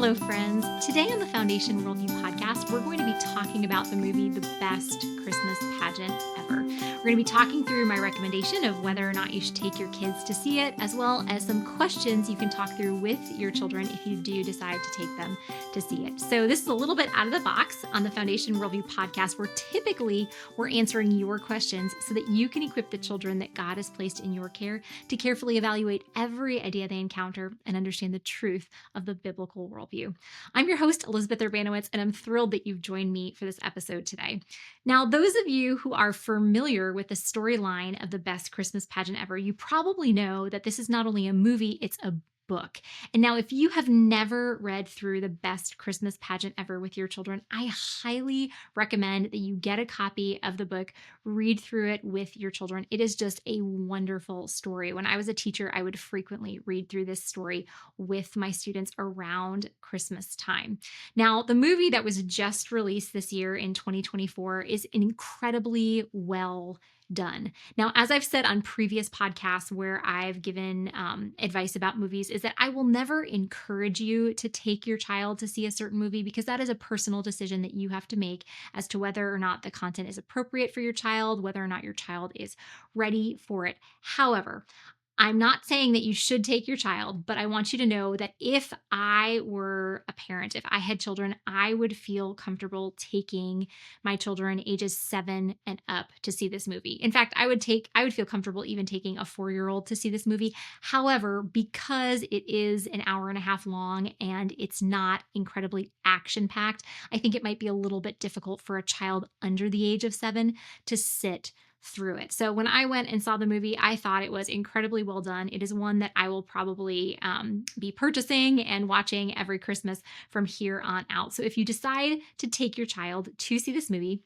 Hello, friends. Today on the Foundation Worldview podcast, we're going to be talking about the movie The Best Christmas Pageant Ever. We're going to be talking through my recommendation of whether or not you should take your kids to see it, as well as some questions you can talk through with your children if you do decide to take them to see it. So this is a little bit out of the box on the Foundation Worldview podcast, where typically we're answering your questions so that you can equip the children that God has placed in your care to carefully evaluate every idea they encounter and understand the truth of the biblical worldview. I'm your host, Elizabeth Urbanowicz, and I'm thrilled that you've joined me for this episode today. Now, those of you who are familiar with the storyline of The Best Christmas Pageant Ever, you probably know that this is not only a movie, it's a book. And now, if you have never read through The Best Christmas Pageant Ever with your children, I highly recommend that you get a copy of the book, read through it with your children. It is just a wonderful story. When I was a teacher, I would frequently read through this story with my students around Christmas time. Now, the movie that was just released this year in 2024 is incredibly well done. Now, as I've said on previous podcasts where I've given advice about movies, is that I will never encourage you to take your child to see a certain movie, because that is a personal decision that you have to make as to whether or not the content is appropriate for your child, whether or not your child is ready for it. However, I'm not saying that you should take your child, but I want you to know that if I were a parent, if I had children, I would feel comfortable taking my children ages 7 and up to see this movie. In fact, I would feel comfortable even taking a 4-year-old to see this movie. However, because it is an hour and a half long and it's not incredibly action-packed, I think it might be a little bit difficult for a child under the age of 7 to sit through it. So when I went and saw the movie, I thought it was incredibly well done. It is one that I will probably be purchasing and watching every Christmas from here on out. So if you decide to take your child to see this movie,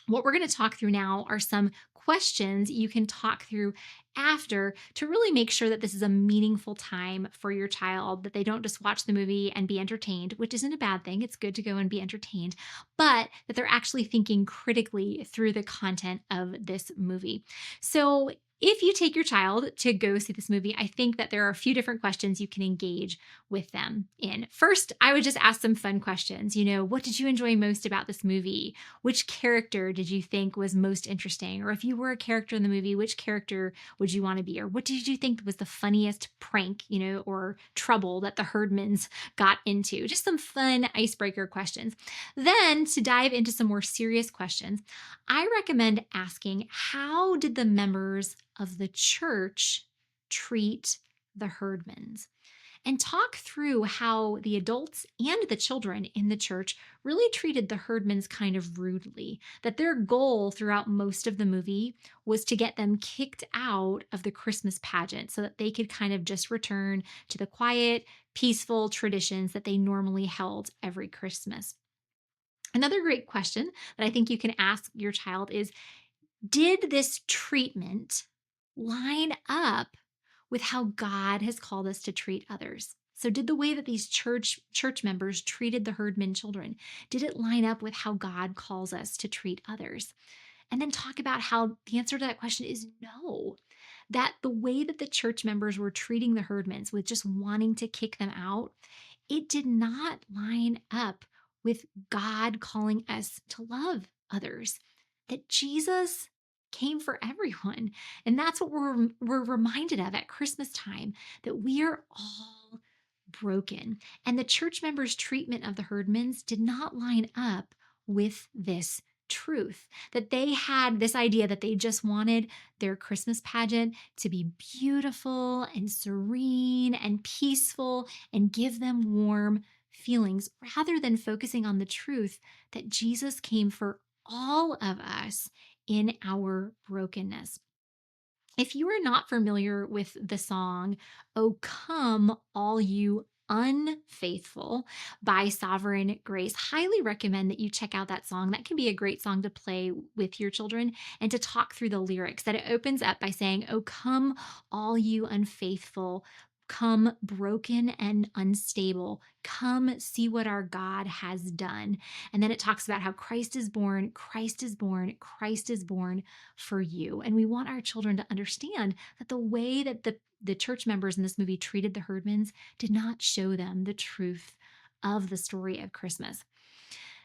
what we're going to talk through now are some questions you can talk through after to really make sure that this is a meaningful time for your child, that they don't just watch the movie and be entertained, which isn't a bad thing. It's good to go and be entertained, but that they're actually thinking critically through the content of this movie. So if you take your child to go see this movie, I think that there are a few different questions you can engage with them in. First, I would just ask some fun questions. What did you enjoy most about this movie? Which character did you think was most interesting? Or if you were a character in the movie, which character would you want to be? Or what did you think was the funniest prank, or trouble that the Herdmans got into? Just some fun icebreaker questions. Then, to dive into some more serious questions, I recommend asking, how did the members of the church treat the Herdmans? And talk through how the adults and the children in the church really treated the Herdmans kind of rudely, that their goal throughout most of the movie was to get them kicked out of the Christmas pageant so that they could kind of just return to the quiet, peaceful traditions that they normally held every Christmas. Another great question that I think you can ask your child is, did this treatment line up with how God has called us to treat others? So did the way that these church members treated the Herdman children, did it line up with how God calls us to treat others? And then talk about how the answer to that question is no. That the way that the church members were treating the Herdmans with just wanting to kick them out, it did not line up with God calling us to love others. That Jesus came for everyone. And that's what we're reminded of at Christmas time, that we are all broken. And the church members' treatment of the Herdmans did not line up with this truth, that they had this idea that they just wanted their Christmas pageant to be beautiful and serene and peaceful and give them warm feelings, rather than focusing on the truth that Jesus came for all of us in our brokenness. If you are not familiar with the song, "Oh Come All You Unfaithful" by Sovereign Grace, highly recommend that you check out that song. That can be a great song to play with your children and to talk through the lyrics. That it opens up by saying, "Oh come all you unfaithful, come broken and unstable, come see what our God has done." And then it talks about how Christ is born, Christ is born, Christ is born for you. And we want our children to understand that the way that the church members in this movie treated the Herdmans did not show them the truth of the story of Christmas.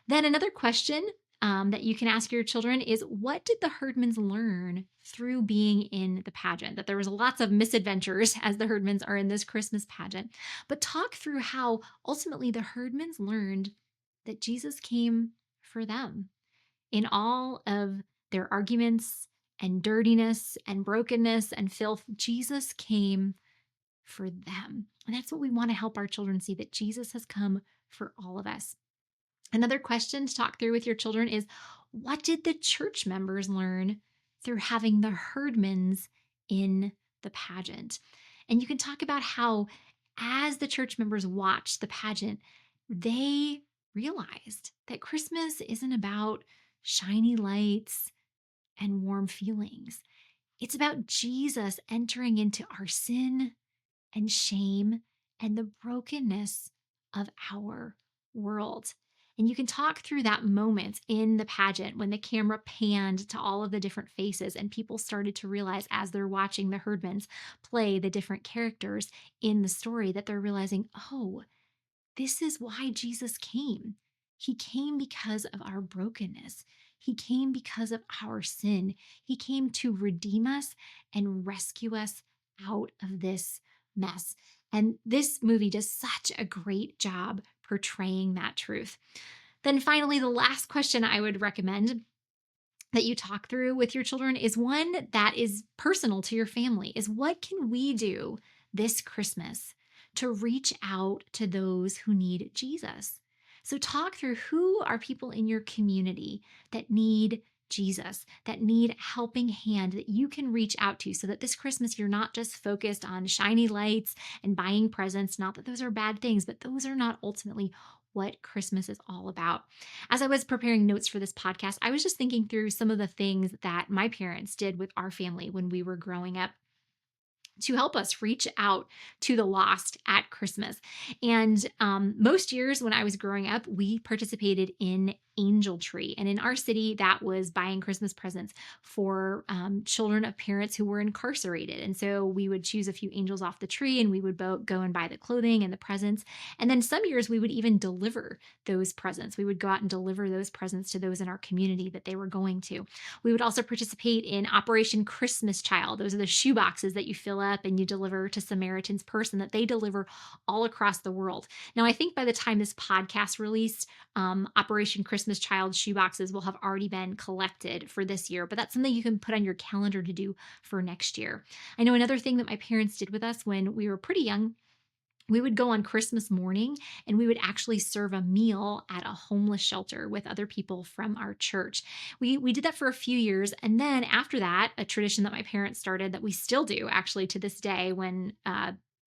Then another question that you can ask your children is, what did the Herdmans learn through being in the pageant? That there was lots of misadventures as the Herdmans are in this Christmas pageant, but talk through how ultimately the Herdmans learned that Jesus came for them. In all of their arguments and dirtiness and brokenness and filth, Jesus came for them. And that's what we want to help our children see, that Jesus has come for all of us. Another question to talk through with your children is, what did the church members learn through having the Herdmans in the pageant? And you can talk about how, as the church members watched the pageant, they realized that Christmas isn't about shiny lights and warm feelings. It's about Jesus entering into our sin and shame and the brokenness of our world. And you can talk through that moment in the pageant when the camera panned to all of the different faces and people started to realize, as they're watching the Herdmans play the different characters in the story, that they're realizing, oh, this is why Jesus came. He came because of our brokenness. He came because of our sin. He came to redeem us and rescue us out of this mess. And this movie does such a great job portraying that truth. Then finally, the last question I would recommend that you talk through with your children is one that is personal to your family, is, what can we do this Christmas to reach out to those who need Jesus? So talk through, who are people in your community that need Jesus, that need a helping hand that you can reach out to, so that this Christmas you're not just focused on shiny lights and buying presents. Not that those are bad things, but those are not ultimately what Christmas is all about. As I was preparing notes for this podcast, I was just thinking through some of the things that my parents did with our family when we were growing up to help us reach out to the lost at Christmas. And most years when I was growing up, we participated in Angel Tree. And in our city, that was buying Christmas presents for children of parents who were incarcerated. And so we would choose a few angels off the tree and we would go and buy the clothing and the presents. And then some years we would even deliver those presents. We would go out and deliver those presents to those in our community that they were going to. We would also participate in Operation Christmas Child. Those are the shoe boxes that you fill up and you deliver to Samaritan's Purse, and that they deliver all across the world. Now, I think by the time this podcast released, Operation Christmas Child shoeboxes will have already been collected for this year, but that's something you can put on your calendar to do for next year. I know another thing that my parents did with us when we were pretty young, we would go on Christmas morning and we would actually serve a meal at a homeless shelter with other people from our church. We did that for a few years. And then after that, a tradition that my parents started that we still do actually to this day, when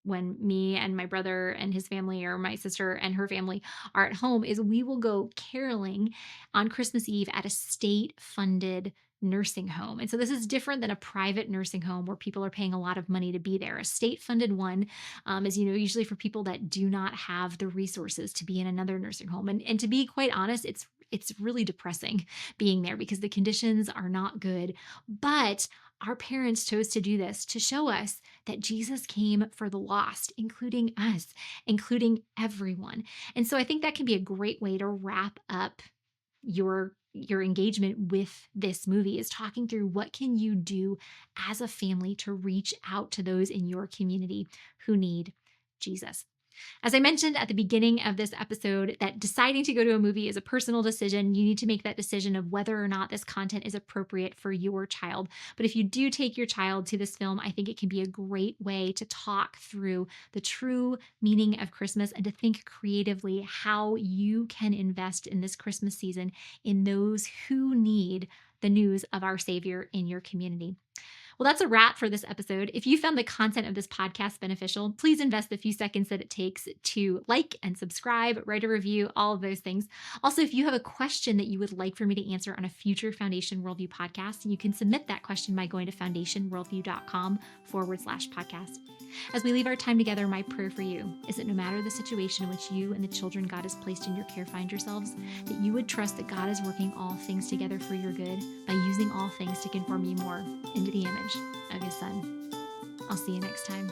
me and my brother and his family, or my sister and her family, are at home, is we will go caroling on Christmas Eve at a state-funded nursing home. And so this is different than a private nursing home where people are paying a lot of money to be there. A state-funded one is, usually for people that do not have the resources to be in another nursing home. And to be quite honest, it's really depressing being there because the conditions are not good. But our parents chose to do this to show us that Jesus came for the lost, including us, including everyone. And so I think that can be a great way to wrap up your engagement with this movie, is talking through, what can you do as a family to reach out to those in your community who need Jesus. As I mentioned at the beginning of this episode, that deciding to go to a movie is a personal decision. You need to make that decision of whether or not this content is appropriate for your child. But if you do take your child to this film, I think it can be a great way to talk through the true meaning of Christmas and to think creatively how you can invest in this Christmas season in those who need the news of our Savior in your community. Well, that's a wrap for this episode. If you found the content of this podcast beneficial, please invest the few seconds that it takes to like and subscribe, write a review, all of those things. Also, if you have a question that you would like for me to answer on a future Foundation Worldview podcast, you can submit that question by going to foundationworldview.com/podcast. As we leave our time together, my prayer for you is that no matter the situation in which you and the children God has placed in your care find yourselves, that you would trust that God is working all things together for your good by using all things to conform you more into the image of His Son. I'll see you next time.